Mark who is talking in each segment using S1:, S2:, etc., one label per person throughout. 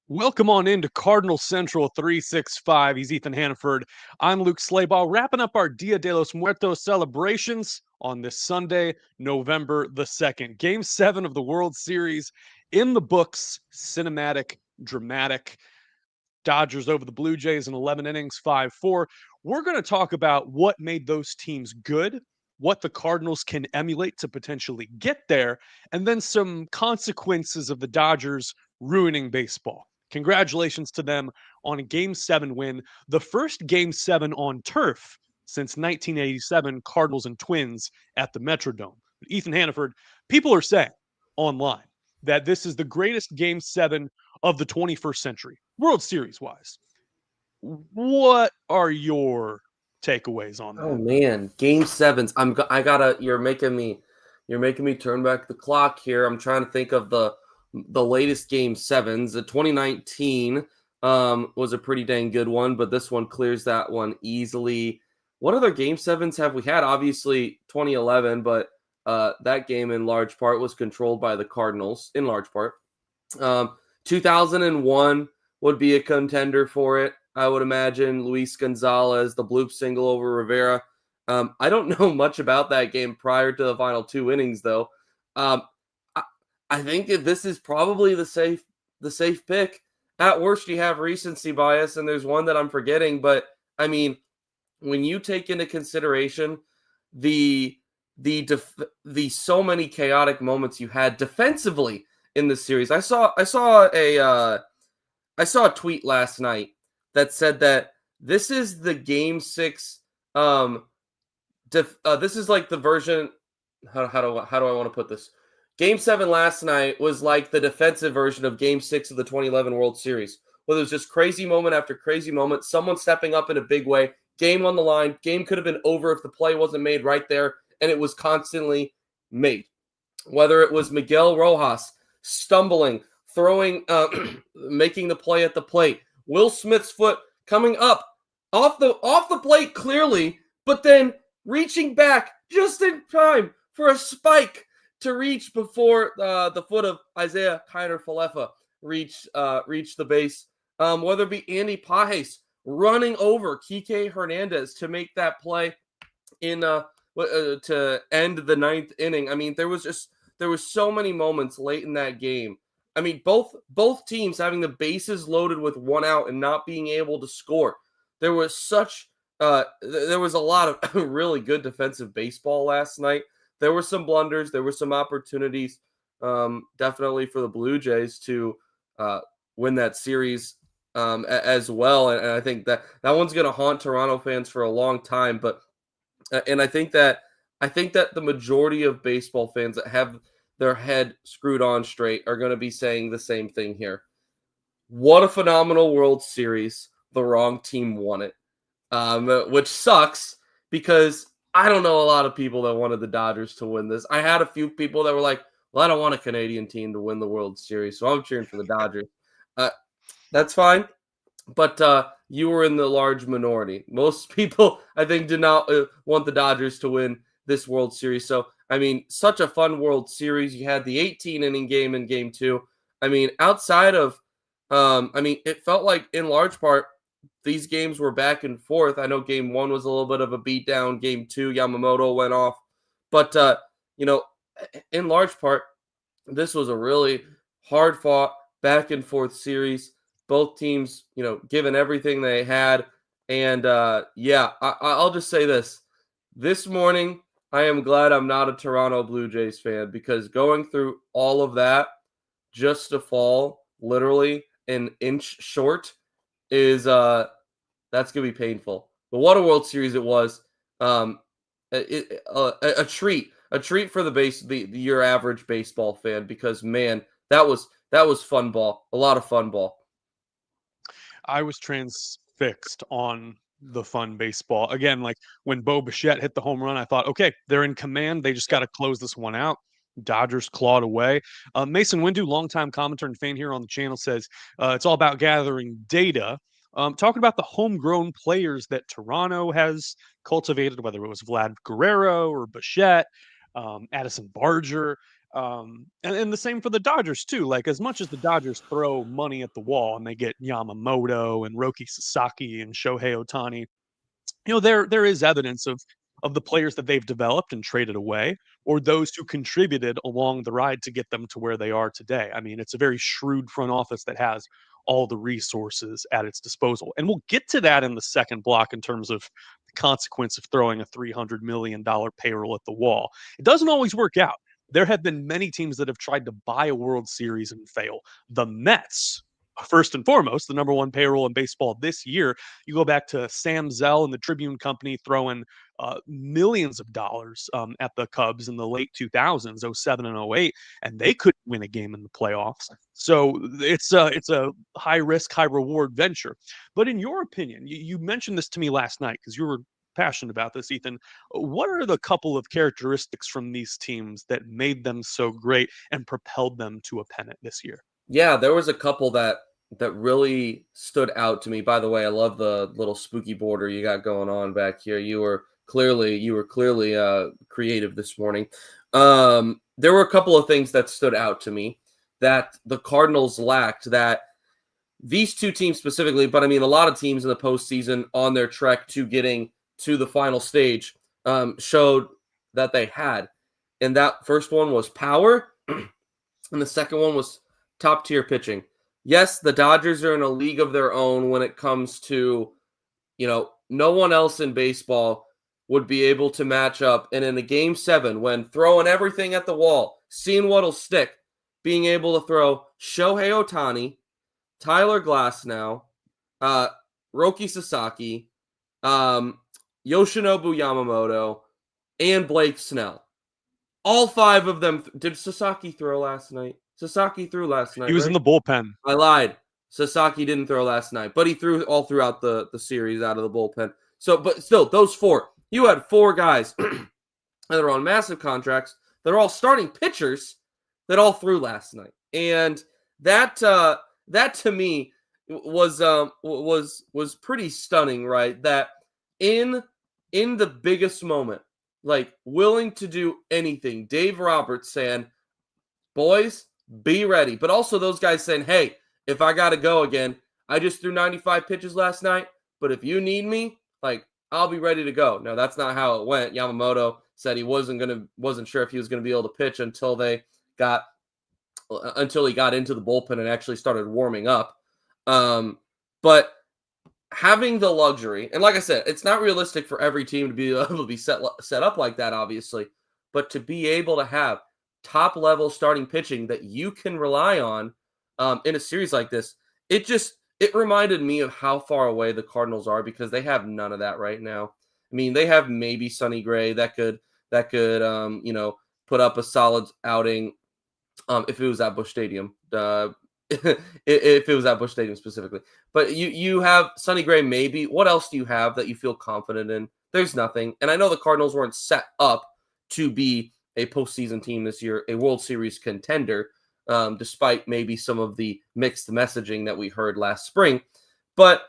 S1: Welcome on into Cardinal Central 365. He's Ethan Hannaford. I'm Luke Slabaugh, wrapping up our Dia de los Muertos celebrations on this Sunday, November the 2nd. Game 7 of the World Series in the books, cinematic, dramatic. Dodgers over the Blue Jays in 11 innings, 5-4. We're going to talk about what made those teams good, what the Cardinals can emulate to potentially get there, and then some consequences of the Dodgers ruining baseball. Congratulations to them on a Game 7 win, the first Game 7 on turf since 1987, Cardinals and Twins at the Metrodome. Ethan Hannaford, people are saying online that this is the greatest Game 7 of the 21st century, World Series wise. What are your takeaways on
S2: Oh
S1: that?
S2: man, game sevens. I gotta. You're making me turn back the clock here. I'm trying to think of the latest game sevens. The 2019 was a pretty dang good one, but this one clears that one easily. What other game sevens have we had? Obviously 2011, but that game in large part was controlled by the Cardinals. In large part, 2001 would be a contender for it. I would imagine Luis Gonzalez, the bloop single over Rivera. I don't know much about that game prior to the final two innings, though. Um, I, I think that this is probably the safe pick. At worst, you have recency bias, and there's one that I'm forgetting. But I mean, when you take into consideration the the so many chaotic moments you had defensively in the series, I saw a tweet last night that said that this is the game six. This is like the version. How do I want to put this? Game seven last night was like the defensive version of Game 6 of the 2011 World Series, where there was just crazy moment after crazy moment, someone stepping up in a big way, game on the line, game could have been over if the play wasn't made right there, and it was constantly made. Whether it was Miguel Rojas stumbling, throwing, making the play at the plate, Will Smith's foot coming up off the plate clearly, but then reaching back just in time for a spike to reach before the foot of Isaiah Kiner Falefa reached the base. Whether it be Andy Pajes running over Kike Hernandez to make that play to end the ninth inning. I mean, there was so many moments late in that game. I mean, both teams having the bases loaded with one out and not being able to score. There was a lot of really good defensive baseball last night. There were some blunders. There were some opportunities, definitely for the Blue Jays to win that series as well. And I think that one's going to haunt Toronto fans for a long time. But and I think that the majority of baseball fans that have their head screwed on straight are going to be saying the same thing here. What a phenomenal World Series! The wrong team won it, which sucks because I don't know a lot of people that wanted the Dodgers to win this. I had a few people that were like, "Well, I don't want a Canadian team to win the World Series, so I'm cheering for the Dodgers." Uh, that's fine, but you were in the large minority. Most people, I think, did not want the Dodgers to win this World Series. So, I mean, such a fun World Series. You had the 18 inning game in Game 2. I mean, outside of, it felt like in large part these games were back and forth. I know Game 1 was a little bit of a beatdown. Game 2, Yamamoto went off. But, you know, in large part, this was a really hard fought, back and forth series. Both teams, given everything they had. And I'll just say this. This morning, I am glad I'm not a Toronto Blue Jays fan because going through all of that just to fall literally an inch short is that's gonna be painful. But what a World Series it was! A treat for your average baseball fan because man, that was fun ball, a lot of fun ball.
S1: I was transfixed on the fun baseball. Again, like when Bo Bichette hit the home run, I thought, okay, they're in command. They just got to close this one out. Dodgers clawed away. Mason Windu, longtime commentator and fan here on the channel, says it's all about gathering data. Talking about the homegrown players that Toronto has cultivated, whether it was Vlad Guerrero or Bichette, Addison Barger. And the same for the Dodgers too. Like as much as the Dodgers throw money at the wall and they get Yamamoto and Roki Sasaki and Shohei Ohtani, there is evidence of the players that they've developed and traded away, or those who contributed along the ride to get them to where they are today. I mean, it's a very shrewd front office that has all the resources at its disposal. And we'll get to that in the second block in terms of the consequence of throwing a $300 million payroll at the wall. It doesn't always work out. There have been many teams that have tried to buy a World Series and fail. The Mets, first and foremost, the number one payroll in baseball this year. You go back to Sam Zell and the Tribune Company throwing millions of dollars at the Cubs in the late 2000s, '07 and '08, and they couldn't win a game in the playoffs. So it's a high risk, high reward venture. But in your opinion, you mentioned this to me last night because you were passionate about this, Ethan. What are the couple of characteristics from these teams that made them so great and propelled them to a pennant this year?
S2: Yeah, there was a couple that really stood out to me. By the way, I love the little spooky border you got going on back here. You were clearly creative this morning. There were a couple of things that stood out to me that the Cardinals lacked, that these two teams specifically, but I mean a lot of teams in the postseason on their trek to getting to the final stage showed that they had. And that first one was power, and the second one was top tier pitching. Yes, the Dodgers are in a league of their own when it comes to, no one else in baseball would be able to match up. And in a game 7, when throwing everything at the wall, seeing what'll stick, being able to throw Shohei Ohtani, Tyler Glasnow, Roki Sasaki, Yoshinobu Yamamoto, and Blake Snell. All 5 of them. Did Sasaki throw last night? Sasaki threw last night.
S1: He was
S2: right?
S1: in the bullpen.
S2: I lied. Sasaki didn't throw last night, but he threw all throughout the series out of the bullpen. So, but still, those 4. You had 4 guys that are on massive contracts that are all starting pitchers that all threw last night, and that to me was pretty stunning, right? That in the biggest moment, like willing to do anything, Dave Roberts saying, "Boys, be ready," but also those guys saying, "Hey, if I got to go again, I just threw 95 pitches last night, but if you need me, like I'll be ready to go." Now that's not how it went. Yamamoto said he wasn't sure if he was going to be able to pitch until he got into the bullpen and actually started warming up. But having the luxury, and like I said, it's not realistic for every team to be able to be set up like that, obviously, but to be able to have top level starting pitching that you can rely on in a series like this, it reminded me of how far away the Cardinals are, because they have none of that right now. I mean, they have maybe Sonny Gray that could put up a solid outing if it was at Busch Stadium. If it was at Busch Stadium specifically. But you have Sonny Gray maybe. What else do you have that you feel confident in? There's nothing. And I know the Cardinals weren't set up to be a postseason team this year, a World Series contender, despite maybe some of the mixed messaging that we heard last spring. But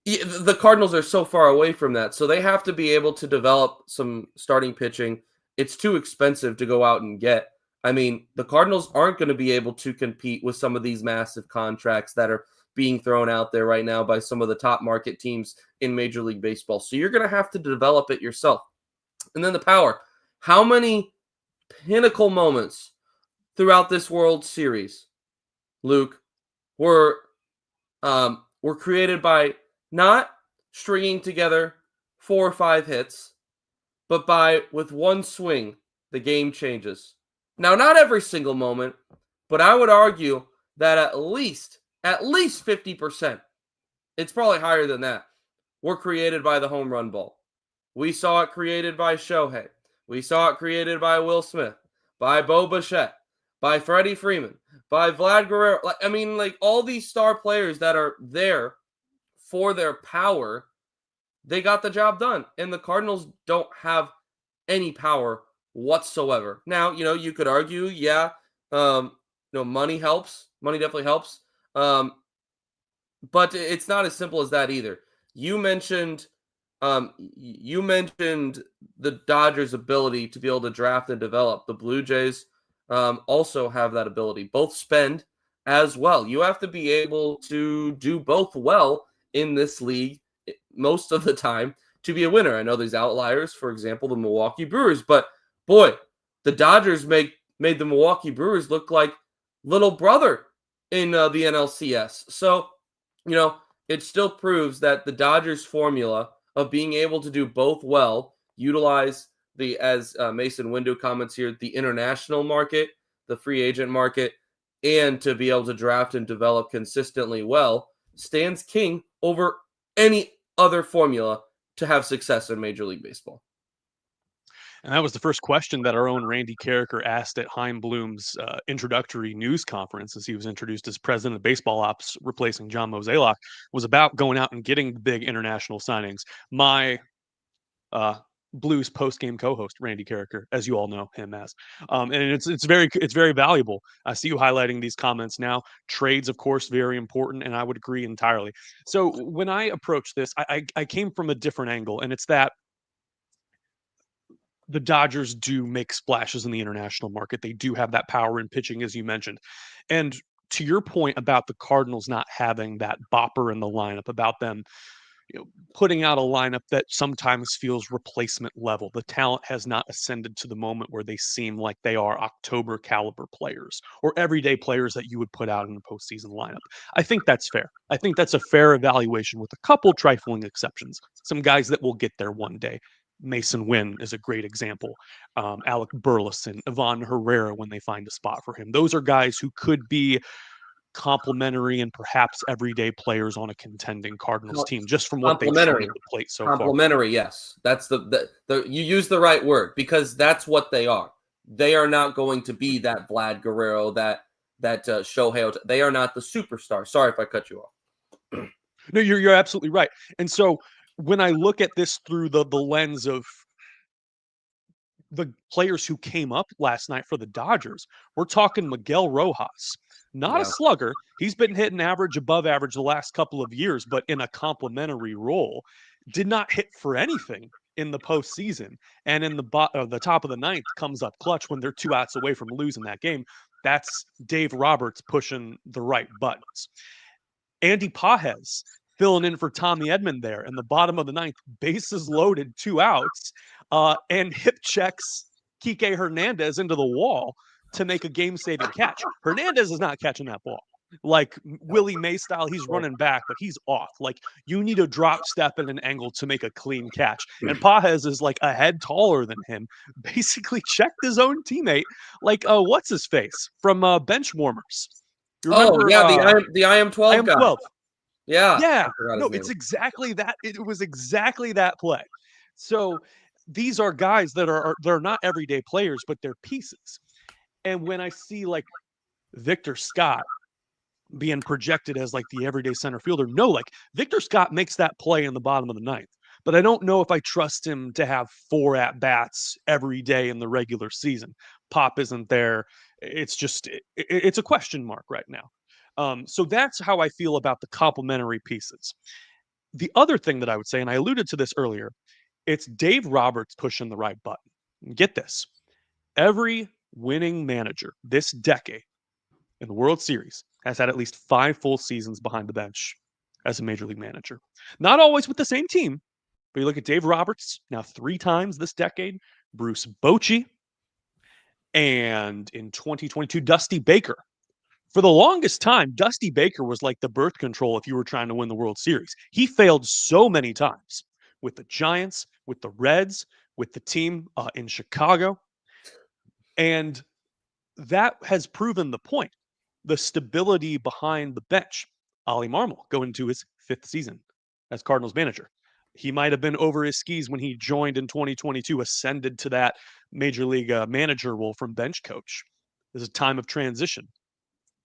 S2: the Cardinals are so far away from that, so they have to be able to develop some starting pitching. It's too expensive to go out and get. I mean, the Cardinals aren't going to be able to compete with some of these massive contracts that are being thrown out there right now by some of the top market teams in Major League Baseball. So you're going to have to develop it yourself. And then the power. How many pinnacle moments throughout this World Series, Luke, were created by not stringing together 4 or 5 hits, but by, with one swing, the game changes. Now, not every single moment, but I would argue that at least 50%, it's probably higher than that, were created by the home run ball. We saw it created by Shohei. We saw it created by Will Smith, by Bo Bichette, by Freddie Freeman, by Vlad Guerrero. I mean, like all these star players that are there for their power, they got the job done. And the Cardinals don't have any power whatsoever. Now, you could argue, money helps. Money definitely helps. But it's not as simple as that either. You mentioned the Dodgers' ability to be able to draft and develop. The Blue Jays also have that ability. Both spend as well. You have to be able to do both well in this league most of the time to be a winner. I know there's outliers, for example, the Milwaukee Brewers, but boy, the Dodgers made the Milwaukee Brewers look like little brother in the NLCS. So, it still proves that the Dodgers formula of being able to do both well, utilize the, as Mason Windu comments here, the international market, the free agent market, and to be able to draft and develop consistently well, stands king over any other formula to have success in Major League Baseball.
S1: And that was the first question that our own Randy Carricker asked at Chaim Bloom's introductory news conference as he was introduced as president of baseball ops, replacing John Mozeliak, was about going out and getting the big international signings. My Blues post-game co-host Randy Carricker, as you all know him as, and it's very valuable. I see you highlighting these comments now. Trades, of course, very important, and I would agree entirely. So when I approach this, I came from a different angle, and it's that the Dodgers do make splashes in the international market. They do have that power in pitching, as you mentioned. And to your point about the Cardinals not having that bopper in the lineup, about them, putting out a lineup that sometimes feels replacement level. The talent has not ascended to the moment where they seem like they are October caliber players or everyday players that you would put out in a postseason lineup. I think that's fair. I think that's a fair evaluation with a couple trifling exceptions. Some guys that will get there one day. Mason Wynn is a great example. Alec Burleson, Ivan Herrera when they find a spot for him. Those are guys who could be complementary and perhaps everyday players on a contending Cardinals team just from what they've shown at the plate so far.
S2: Complementary, yes. That's the you use the right word because that's what they are. They are not going to be that Vlad Guerrero, that Shohei. They are not the superstar. Sorry if I cut you off.
S1: No, you're absolutely right. And so when I look at this through the lens of the players who came up last night for the Dodgers, we're talking Miguel Rojas. Not a slugger. He's been hitting average, above average the last couple of years, but in a complementary role. Did not hit for anything in the postseason. And in the top of the ninth comes up clutch when they're 2 outs away from losing that game. That's Dave Roberts pushing the right buttons. Andy Pages filling in for Tommy Edman there in the bottom of the ninth, bases loaded, 2 outs, and hip checks Kike Hernandez into the wall to make a game-saving catch. Hernandez is not catching that ball. Like Willie May style, he's running back, but he's off. Like you need a drop step at an angle to make a clean catch. And Pages is like a head taller than him, basically checked his own teammate. Like, what's his face from Bench Warmers?
S2: You remember, the IM12 guy.
S1: IM12.
S2: Yeah.
S1: Yeah. No, it's exactly that. It was exactly that play. So these are guys that they're not everyday players, but they're pieces. And when I see like Victor Scott being projected as like the everyday center fielder, no, like Victor Scott makes that play in the bottom of the ninth. But I don't know if I trust him to have 4 at-bats every day in the regular season. Pop isn't there. It's just, it's a question mark right now. So that's how I feel about the complementary pieces. The other thing that I would say, and I alluded to this earlier, it's Dave Roberts pushing the right button. Get this. Every winning manager this decade in the World Series has had at least 5 full seasons behind the bench as a major league manager. Not always with the same team, but you look at Dave Roberts now 3 times this decade, Bruce Bochy, and in 2022, Dusty Baker. For the longest time, Dusty Baker was like the birth control if you were trying to win the World Series. He failed so many times with the Giants, with the Reds, with the team in Chicago. And that has proven the point. The stability behind the bench. Ollie Marmol going into his 5th season as Cardinals manager. He might have been over his skis when he joined in 2022, ascended to that major league manager role from bench coach. There's a time of transition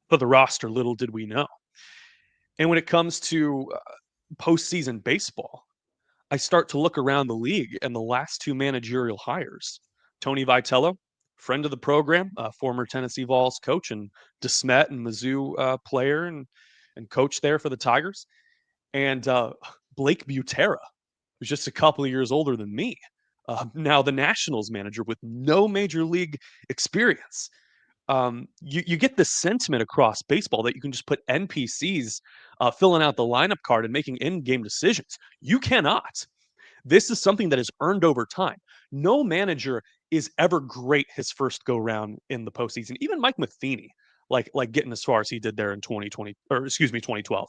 S1: for the roster, little did we know. And when it comes to postseason baseball, I start to look around the league and the last 2 managerial hires. Tony Vitello, friend of the program, former Tennessee Vols coach and DeSmet and Mizzou player and coach there for the Tigers. And Blake Butera, who's just a couple of years older than me, now the Nationals manager with no major league experience. you get this sentiment across baseball that you can just put NPCs filling out the lineup card and making in-game decisions. You cannot. This is something that is earned over time. No manager is ever great his first go round in the postseason. Even Mike Matheny, like getting as far as he did there in 2020, or excuse me, 2012.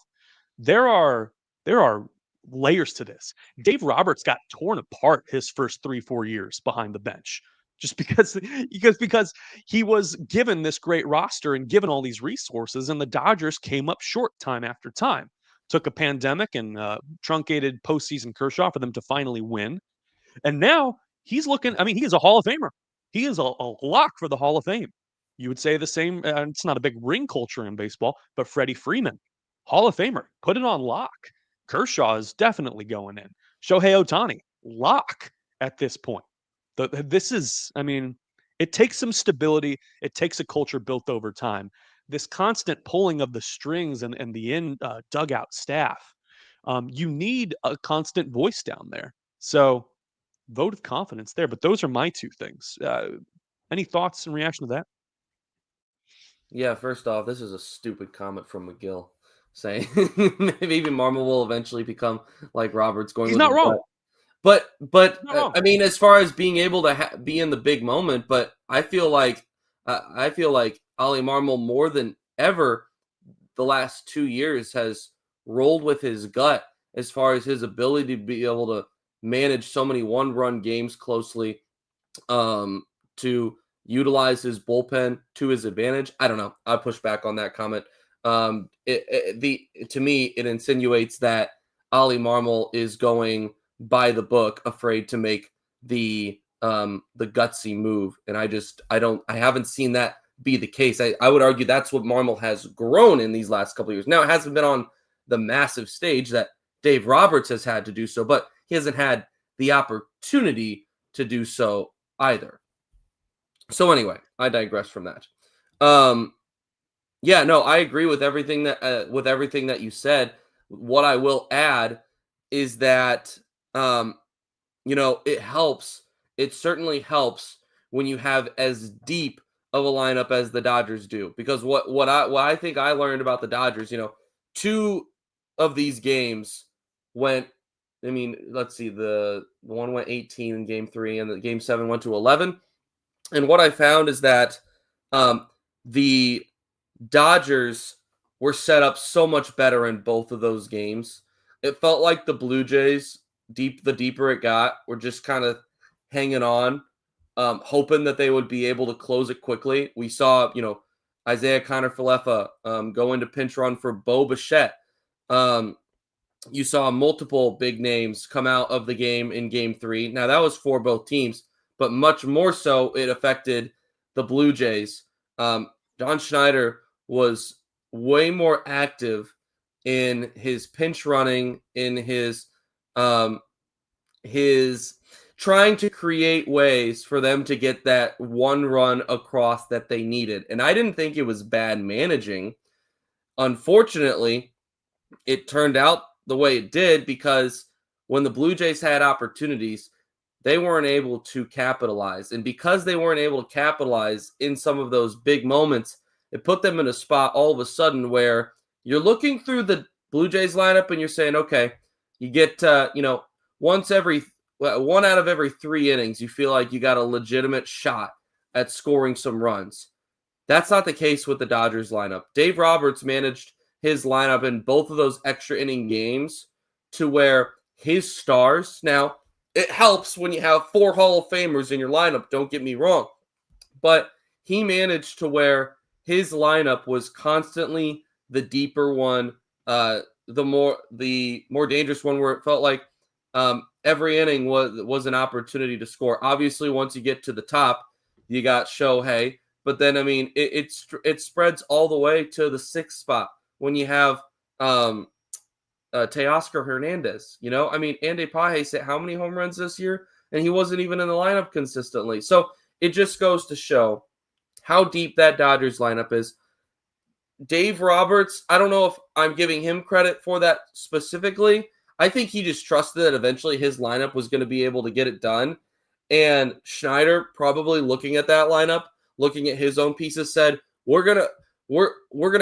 S1: There are there are layers to this. Dave Roberts got torn apart his first 3-4 years behind the bench just because he was given this great roster and given all these resources, and the Dodgers came up short time after time. Took a pandemic and truncated postseason Kershaw for them to finally win. And now he's looking, I mean, he is a Hall of Famer. He is a lock for the Hall of Fame. You would say the same. It's not a big ring culture in baseball, but Freddie Freeman, Hall of Famer, put it on lock. Kershaw is definitely going in. Shohei Ohtani, lock at this point. This is, I mean, it takes some stability. It takes a culture built over time. This constant pulling of the strings and the dugout staff, you need a constant voice down there. So, vote of confidence there. But those are my two things. Any thoughts in reaction to that?
S2: Yeah, first off, this is a stupid comment from McGill saying maybe Marmol will eventually become like Roberts going
S1: He's
S2: with
S1: not
S2: his
S1: wrong.
S2: gut. But
S1: Not wrong.
S2: I mean, as far as being able to be in the big moment, but I feel like Ali Marmol more than ever the last 2 years has rolled with his gut as far as his ability to be able to manage so many one-run games closely, to utilize his bullpen to his advantage. I don't know. I push back on that comment. To me, it insinuates that Ali Marmol is going by the book, afraid to make the gutsy move, and I haven't seen that be the case. I would argue that's what Marmol has grown in these last couple of years. Now, it hasn't been on the massive stage that Dave Roberts has had to do so, but he hasn't had the opportunity to do so either. So anyway, I digress from that. Yeah, no, I agree with everything that you said. What I will add is that it helps. It certainly helps when you have as deep of a lineup as the Dodgers do. Because what I think I learned about the Dodgers, two of these games went. I mean, let's see, the one went 18 in Game 3, and the Game 7 went to 11. And what I found is that the Dodgers were set up so much better in both of those games. It felt like the Blue Jays, the deeper it got, were just kind of hanging on, hoping that they would be able to close it quickly. We saw, Isaiah Kiner-Falefa go into pinch run for Bo Bichette. You saw multiple big names come out of the game in Game 3. Now, that was for both teams, but much more so, it affected the Blue Jays. John Schneider was way more active in his pinch running, in his trying to create ways for them to get that one run across that they needed. And I didn't think it was bad managing. Unfortunately, it turned out the way it did because when the Blue Jays had opportunities, they weren't able to capitalize. And because they weren't able to capitalize in some of those big moments, it put them in a spot all of a sudden where you're looking through the Blue Jays lineup and you're saying, okay, you get, one out of every 3 innings, you feel like you got a legitimate shot at scoring some runs. That's not the case with the Dodgers lineup. Dave Roberts managed his lineup in both of those extra inning games to where his stars, now it helps when you have 4 Hall of Famers in your lineup, don't get me wrong, but he managed to where his lineup was constantly the deeper one, the more dangerous one, where it felt like every inning was an opportunity to score. Obviously, once you get to the top, you got Shohei, but then I mean it spreads all the way to the 6th spot when you have Teoscar Hernandez. I mean, Andy Pages hit how many home runs this year, and he wasn't even in the lineup consistently. So it just goes to show how deep that Dodgers lineup is. Dave Roberts, I don't know if I'm giving him credit for that specifically. I think he just trusted that eventually his lineup was going to be able to get it done. And Schneider, probably looking at that lineup, looking at his own pieces, said, we're gonna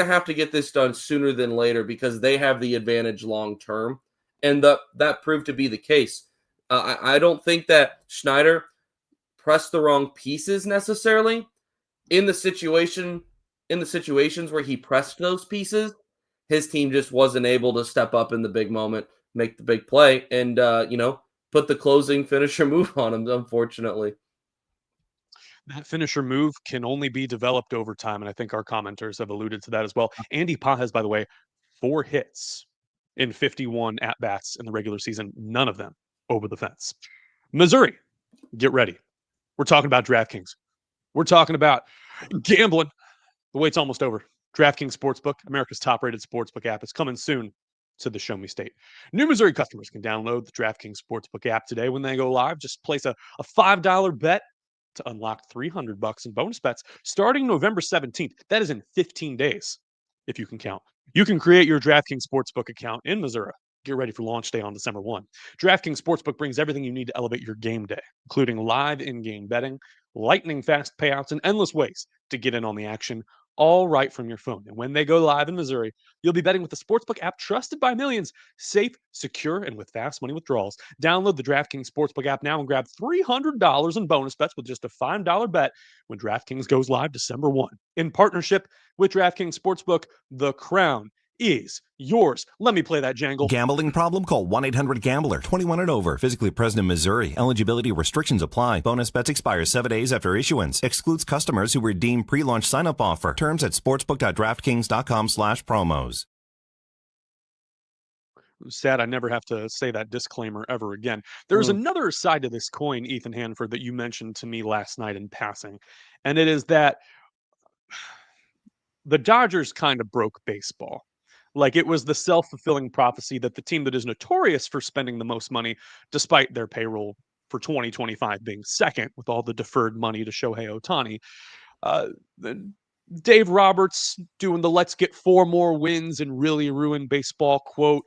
S2: have to get this done sooner than later because they have the advantage long term, and that proved to be the case. I don't think that Schneider pressed the wrong pieces necessarily in the situations where he pressed those pieces. His team just wasn't able to step up in the big moment, make the big play, and put the closing finisher move on him, unfortunately.
S1: That finisher move can only be developed over time, and I think our commenters have alluded to that as well. Andy Pages, by the way, 4 hits in 51 at-bats in the regular season, none of them over the fence. Missouri, get ready. We're talking about DraftKings. We're talking about gambling. The wait's almost over. DraftKings Sportsbook, America's top-rated sportsbook app, is coming soon to the Show Me State. New Missouri customers can download the DraftKings Sportsbook app today when they go live. Just place a $5 bet to unlock $300 in bonus bets starting November 17th. That is in 15 days, if you can count. You can create your DraftKings Sportsbook account in Missouri. Get ready for launch day on December 1. DraftKings Sportsbook brings everything you need to elevate your game day, including live in-game betting, lightning fast payouts, and endless ways to get in on the action, all right from your phone. And when they go live in Missouri, you'll be betting with the Sportsbook app trusted by millions, safe, secure, and with fast money withdrawals. Download the DraftKings Sportsbook app now and grab $300 in bonus bets with just a $5 bet when DraftKings goes live December 1. In partnership with DraftKings Sportsbook, the crown is yours. Let me play that jangle.
S3: Gambling problem? Call 1-800-GAMBLER. 21 and over. Physically present in Missouri. Eligibility restrictions apply. Bonus bets expire 7 days after issuance. Excludes customers who redeem pre-launch sign-up offer. Terms at sportsbook.draftkings.com/promos.
S1: Sad I never have to say that disclaimer ever again. There's another side to this coin, Ethan Hannaford, that you mentioned to me last night in passing, and it is that the Dodgers kind of broke baseball. Like, it was the self-fulfilling prophecy that the team that is notorious for spending the most money, despite their payroll for 2025 being second with all the deferred money to Shohei Ohtani, Dave Roberts doing the "let's get 4 more wins and really ruin baseball" quote.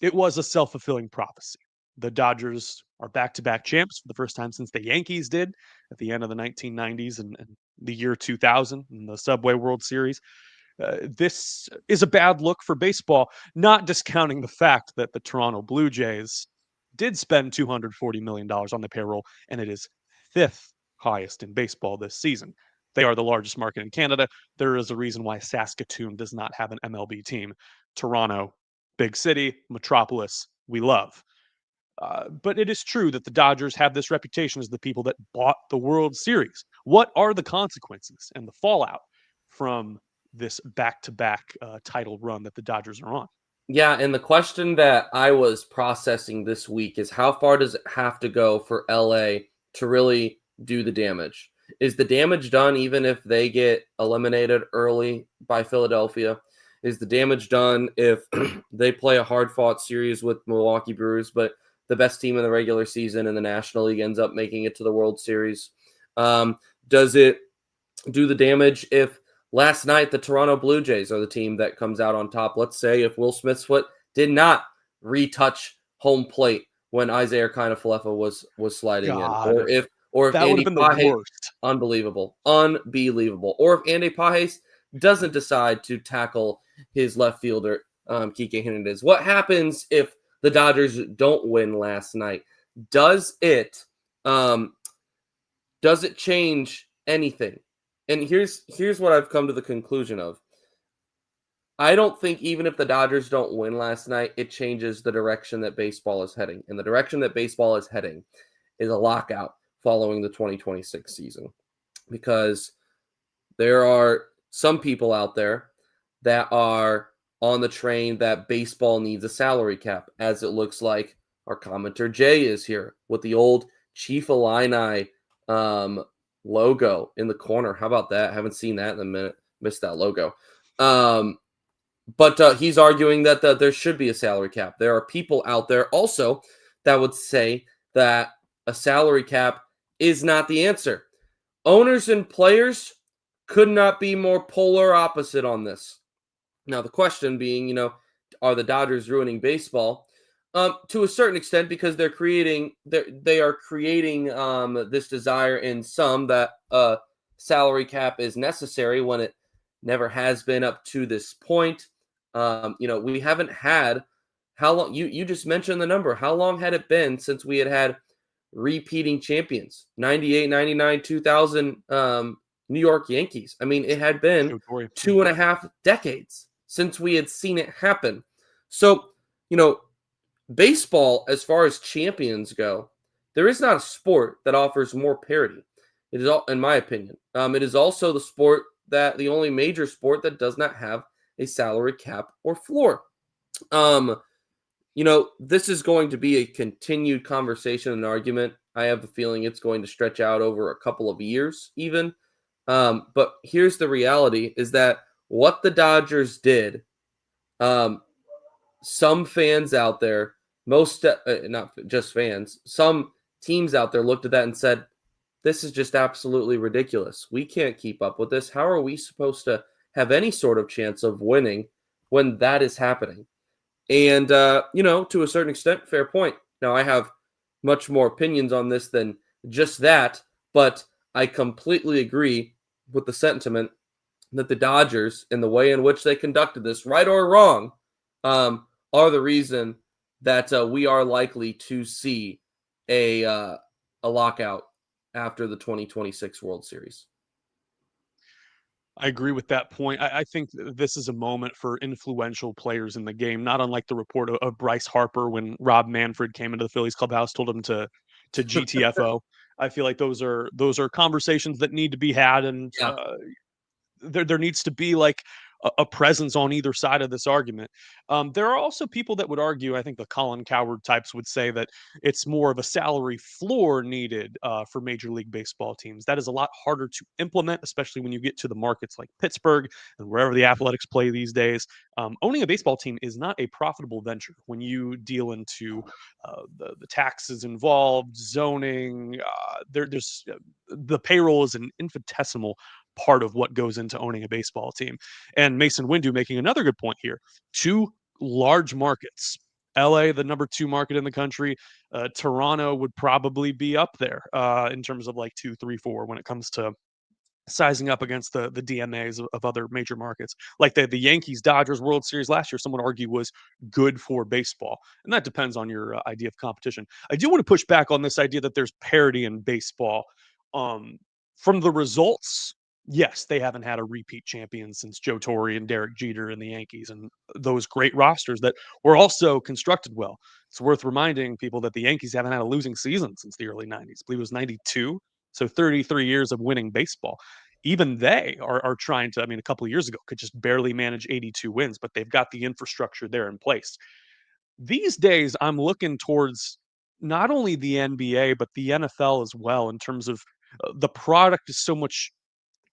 S1: It was a self-fulfilling prophecy. The Dodgers are back-to-back champs for the first time since the Yankees did at the end of the 1990s and the year 2000 in the Subway World Series. This is a bad look for baseball, not discounting the fact that the Toronto Blue Jays did spend $240 million on the payroll, and it is 5th highest in baseball this season. They are the largest market in Canada. There is a reason why Saskatoon does not have an MLB team. Toronto, big city, metropolis, we love. But it is true that the Dodgers have this reputation as the people that bought the World Series. What are the consequences and the fallout from this back-to-back title run that the Dodgers are on?
S2: Yeah, and the question that I was processing this week is how far does it have to go for LA to really do the damage? Is the damage done even if they get eliminated early by Philadelphia? Is the damage done if they play a hard-fought series with Milwaukee Brewers, but the best team in the regular season in the National League ends up making it to the World Series? Does it do the damage if last night the Toronto Blue Jays are the team that comes out on top? Let's say if Will Smith's foot did not retouch home plate when Isaiah Kiner-Falefa was sliding
S1: God,
S2: in, or if
S1: that would
S2: Andy
S1: have been the
S2: Pages,
S1: worst.
S2: unbelievable, or if Andy Pages doesn't decide to tackle his left fielder, Kike Hernandez. What happens if the Dodgers don't win last night? Does it change anything? And here's what I've come to the conclusion of. I don't think even if the Dodgers don't win last night, it changes the direction that baseball is heading. And the direction that baseball is heading is a lockout following the 2026 season. Because there are some people out there that are on the train that baseball needs a salary cap, as it looks like our commenter Jay is here with the old Chief Illini logo in the corner. How about that? Haven't seen that in a minute. Missed that logo. But he's arguing that there should be a salary cap. There are people out there also that would say that a salary cap is not the answer. Owners and players could not be more polar opposite on this. Now, the question being, are the Dodgers ruining baseball? To a certain extent, because they are creating this desire in some that salary cap is necessary when it never has been up to this point. We haven't had how long you just mentioned the number. How long had it been since we had repeating champions? 98, 99, 2000 New York Yankees. I mean, it had been 2.5 decades since we had seen it happen. So, baseball, as far as champions go, there is not a sport that offers more parity. It is, all, in my opinion, it is also the only major sport that does not have a salary cap or floor. This is going to be a continued conversation and argument. I have a feeling it's going to stretch out over a couple of years, even. But here's the reality: is that what the Dodgers did. Some fans out there, not just fans, some teams out there looked at that and said, this is just absolutely ridiculous. We can't keep up with this. How are we supposed to have any sort of chance of winning when that is happening? And, to a certain extent, fair point. Now, I have much more opinions on this than just that, but I completely agree with the sentiment that the Dodgers, in the way in which they conducted this, right or wrong, are the reason that we are likely to see a lockout after the 2026 World Series.
S1: I agree with that point. I think this is a moment for influential players in the game, not unlike the report of Bryce Harper when Rob Manfred came into the Phillies clubhouse, told him to GTFO. I feel like those are conversations that need to be had, and
S2: Yeah.
S1: There needs to be like a presence on either side of this argument. There are also people that would argue, I think the Colin Cowherd types would say that it's more of a salary floor needed for Major League Baseball teams. That is a lot harder to implement, especially when you get to the markets like Pittsburgh and wherever the Athletics play these days. Owning a baseball team is not a profitable venture when you deal into the taxes involved, zoning. There's the payroll is an infinitesimal part of what goes into owning a baseball team. And Mason Windu making another good point here. Two large markets. LA, the number 2 market in the country. Toronto would probably be up there in terms of like 2, 3, 4 when it comes to sizing up against the DMAs of other major markets. Like the Yankees Dodgers World Series last year, someone argued was good for baseball. And that depends on your idea of competition. I do want to push back on this idea that there's parity in baseball. From the results, yes, they haven't had a repeat champion since Joe Torre and Derek Jeter and the Yankees and those great rosters that were also constructed well. It's worth reminding people that the Yankees haven't had a losing season since the early 90s. I believe it was 92. So 33 years of winning baseball. Even they are trying to, I mean, a couple of years ago could just barely manage 82 wins, but they've got the infrastructure there in place. These days, I'm looking towards not only the NBA, but the NFL as well in terms of the product is so much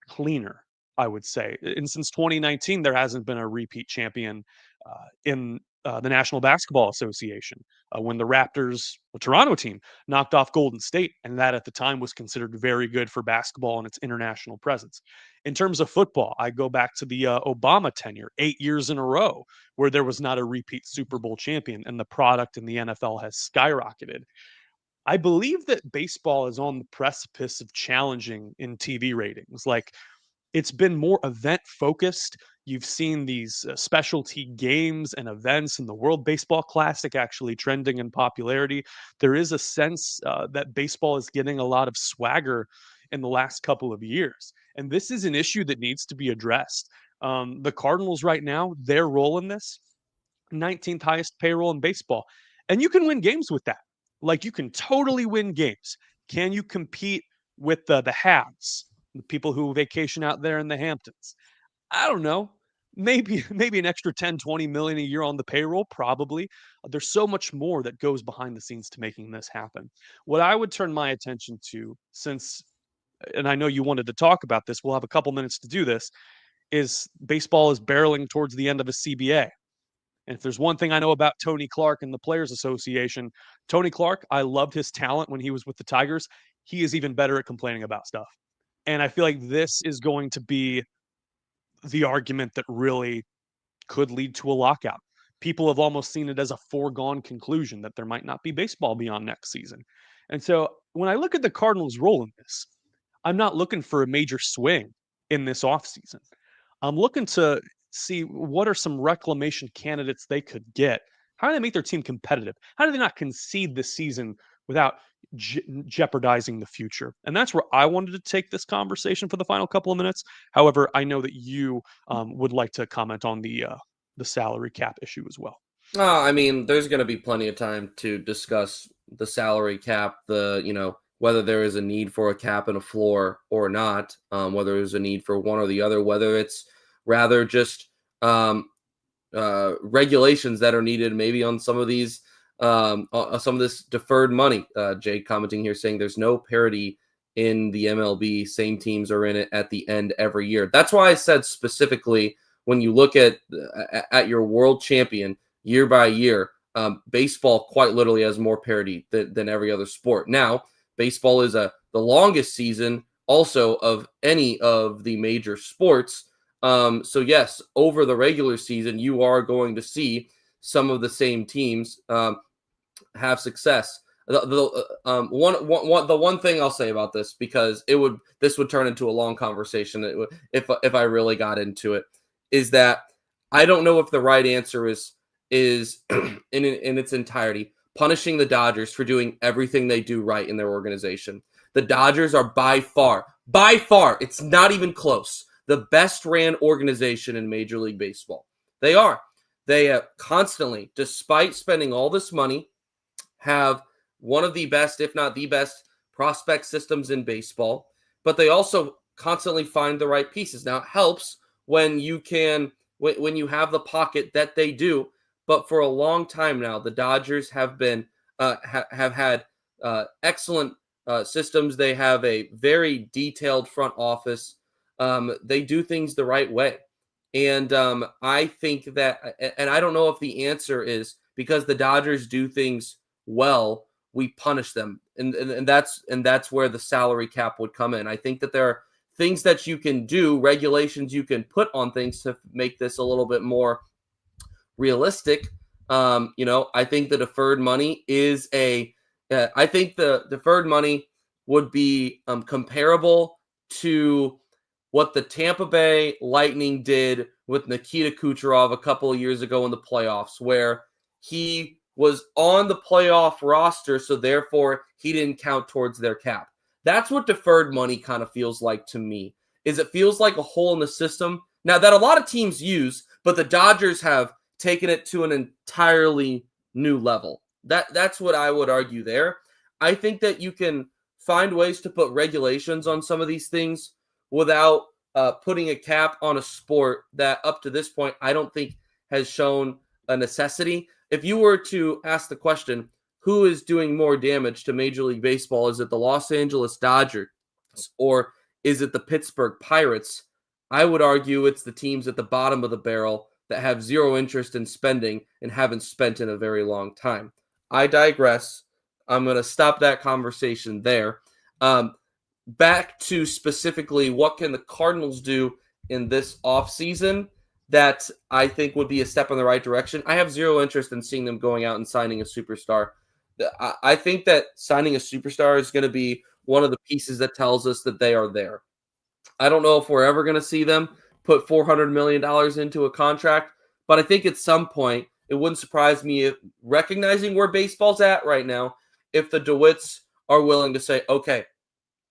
S1: cleaner, I would say. And since 2019, there hasn't been a repeat champion in the National Basketball Association when the Raptors, the Toronto team, knocked off Golden State. And that at the time was considered very good for basketball and its international presence. In terms of football, I go back to the Obama tenure, 8 years in a row, where there was not a repeat Super Bowl champion, and the product in the NFL has skyrocketed. I believe that baseball is on the precipice of challenging in TV ratings. Like it's been more event focused. You've seen these specialty games and events and the World Baseball Classic actually trending in popularity. There is a sense that baseball is getting a lot of swagger in the last couple of years. And this is an issue that needs to be addressed. The Cardinals, right now, their role in this 19th highest payroll in baseball. And you can win games with that. Like you can totally win games. Can you compete with the haves, the people who vacation out there in the Hamptons? I don't know. Maybe an extra 10, 20 million a year on the payroll, probably. There's so much more that goes behind the scenes to making this happen. What I would turn my attention to, since and I know you wanted to talk about this, we'll have a couple minutes to do this, is baseball is barreling towards the end of a CBA. And if there's one thing I know about Tony Clark and the Players Association, Tony Clark, I loved his talent when he was with the Tigers. He is even better at complaining about stuff. And I feel like this is going to be the argument that really could lead to a lockout. People have almost seen it as a foregone conclusion that there might not be baseball beyond next season. And so when I look at the Cardinals' role in this, I'm not looking for a major swing in this offseason. I'm looking to see what are some reclamation candidates they could get. How do they make their team competitive? How do they not concede this season without jeopardizing the future? And that's where I wanted to take this conversation for the final couple of minutes. However, I know that you would like to comment on the salary cap issue as well.
S2: I mean, there's going to be plenty of time to discuss the salary cap, whether there is a need for a cap and a floor or not, whether there's a need for one or the other, whether it's rather just regulations that are needed maybe on some of these, some of this deferred money. Jay commenting here saying there's no parity in the MLB. Same teams are in it at the end every year. That's why I said specifically when you look at your world champion year by year, baseball quite literally has more parity than every other sport. Now, baseball is the longest season also of any of the major sports. So yes, over the regular season, you are going to see some of the same teams have success. The one thing I'll say about this, because this would turn into a long conversation if I really got into it, is that I don't know if the right answer is in its entirety punishing the Dodgers for doing everything they do right in their organization. The Dodgers are by far, it's not even close, the best ran organization in Major League Baseball. They are. They constantly, despite spending all this money, have one of the best, if not the best, prospect systems in baseball. But they also constantly find the right pieces. Now, it helps when you have the pocket that they do. But for a long time now, the Dodgers have been have had excellent systems. They have a very detailed front office. They do things the right way. And I think that, and I don't know if the answer is because the Dodgers do things well, we punish them. And that's where the salary cap would come in. I think that there are things that you can do, regulations you can put on things to make this a little bit more realistic. I think the deferred money is I think the deferred money would be comparable to what the Tampa Bay Lightning did with Nikita Kucherov a couple of years ago in the playoffs, where he was on the playoff roster, so therefore he didn't count towards their cap. That's what deferred money kind of feels like to me. Is it feels like a hole in the system now that a lot of teams use, but the Dodgers have taken it to an entirely new level. That's what I would argue there. I think that you can find ways to put regulations on some of these things without putting a cap on a sport that up to this point I don't think has shown a necessity. If you were to ask the question, who is doing more damage to Major League Baseball? Is it the Los Angeles Dodgers or is it the Pittsburgh Pirates? I would argue it's the teams at the bottom of the barrel that have zero interest in spending and haven't spent in a very long time. I digress. I'm going to stop that conversation there. Back to specifically what can the Cardinals do in this offseason that I think would be a step in the right direction. I have zero interest in seeing them going out and signing a superstar. I think that signing a superstar is going to be one of the pieces that tells us that they are there. I don't know if we're ever going to see them put $400 million into a contract, but I think at some point, it wouldn't surprise me if, recognizing where baseball's at right now, if the DeWitts are willing to say, okay,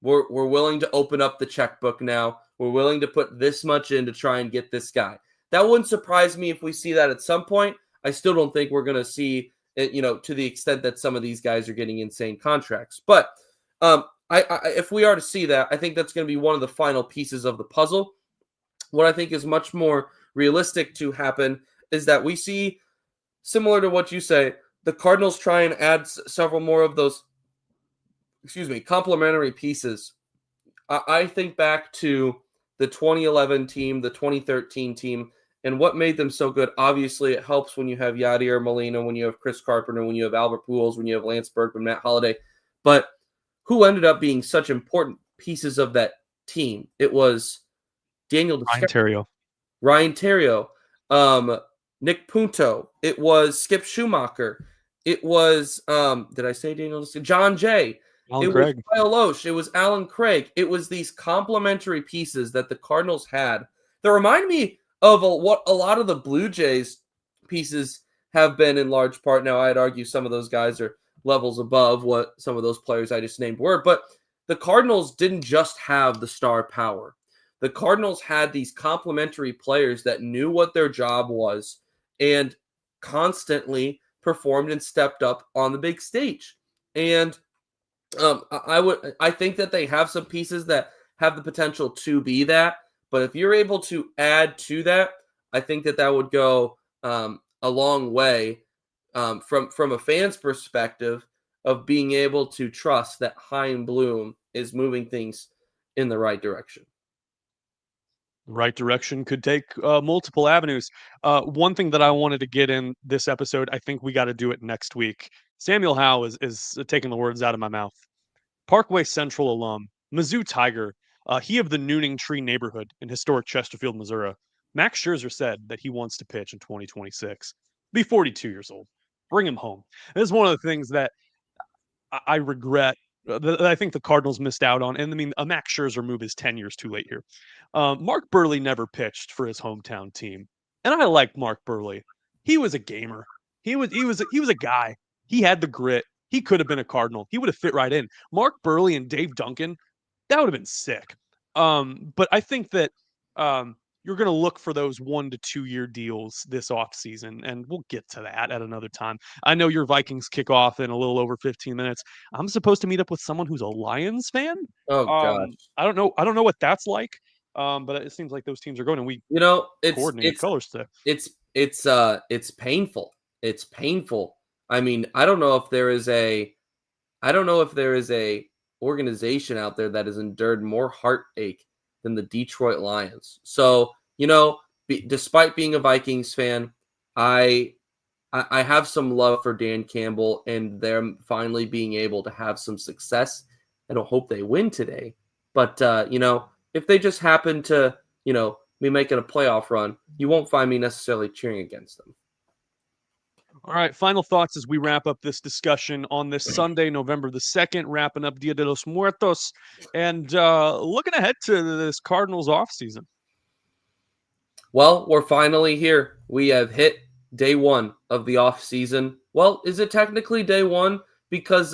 S2: we're willing to open up the checkbook now. We're willing to put this much in to try and get this guy. That wouldn't surprise me if we see that at some point. I still don't think we're going to see it, to the extent that some of these guys are getting insane contracts. But if we are to see that, I think that's going to be one of the final pieces of the puzzle. What I think is much more realistic to happen is that we see, similar to what you say, the Cardinals try and add several more of those, complementary pieces. I think back to the 2011 team, the 2013 team, and what made them so good. Obviously, it helps when you have Yadier Molina, when you have Chris Carpenter, when you have Albert Pujols, when you have Lance Berkman, Matt Holliday. But who ended up being such important pieces of that team? It was Ryan Theriot, Nick Punto. It was Skip Schumacher. It was, did I say John Jay.
S1: Alan
S2: It was
S1: Craig.
S2: Kyle Loesch. It was Alan Craig. It was these complementary pieces that the Cardinals had that remind me of what a lot of the Blue Jays pieces have been in large part. Now, I'd argue some of those guys are levels above what some of those players I just named were, but the Cardinals didn't just have the star power. The Cardinals had these complementary players that knew what their job was and constantly performed and stepped up on the big stage. And I think that they have some pieces that have the potential to be that. But if you're able to add to that, I think that that would go a long way from a fan's perspective of being able to trust that Chaim Bloom is moving things in the right direction.
S1: Right direction could take multiple avenues. One thing that I wanted to get in this episode, I think we got to do it next week. Samuel Howe is taking the words out of my mouth. Parkway Central alum, Mizzou Tiger, he of the Nooning Tree neighborhood in historic Chesterfield, Missouri. Max Scherzer said that he wants to pitch in 2026. Be 42 years old. Bring him home. This is one of the things that I regret that I think the Cardinals missed out on. And I mean, a Max Scherzer move is 10 years too late here. Mark Burley never pitched for his hometown team, and I like Mark Burley. He was a gamer. He was a guy. He had the grit. He could have been a Cardinal. He would have fit right in. Mark Burley and Dave Duncan, that would have been sick. But I think that you're going to look for those 1 to 2 year deals this offseason, and we'll get to that at another time. I know your Vikings kick off in a little over 15 minutes. I'm supposed to meet up with someone who's a Lions fan.
S2: Oh gosh.
S1: I don't know what that's like. But it seems like those teams are going, and we
S2: You know,
S1: coordinated colors today.
S2: it's painful. It's painful. I mean, I don't know if there is a organization out there that has endured more heartache than the Detroit Lions. So, despite being a Vikings fan, I have some love for Dan Campbell and them finally being able to have some success. I don't hope they win today, but if they just happen to, be making a playoff run, you won't find me necessarily cheering against them.
S1: All right, final thoughts as we wrap up this discussion on this Sunday, November the 2nd, wrapping up Dia de los Muertos, and looking ahead to this Cardinals offseason.
S2: Well, we're finally here. We have hit day one of the off season. Well, is it technically day one? Because,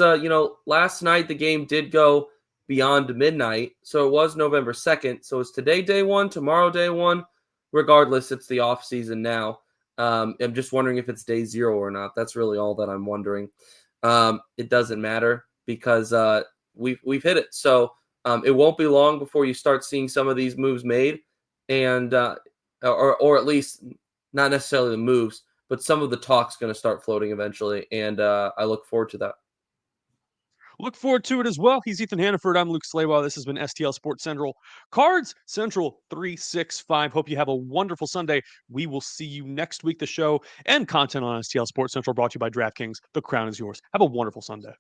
S2: last night the game did go beyond midnight. So it was November 2nd. So it's today day one, tomorrow day one. Regardless, it's the off season now. I'm just wondering if it's day 0 or not. That's really all that I'm wondering. It doesn't matter because we've hit it. So it won't be long before you start seeing some of these moves made, and or at least not necessarily the moves, but some of the talk's going to start floating eventually, and I look forward to that.
S1: Look forward to it as well. He's Ethan Hannaford. I'm Luke Slabaugh. This has been STL Sports Central. Cards Central 365. Hope you have a wonderful Sunday. We will see you next week. The show and content on STL Sports Central brought to you by DraftKings. The crown is yours. Have a wonderful Sunday.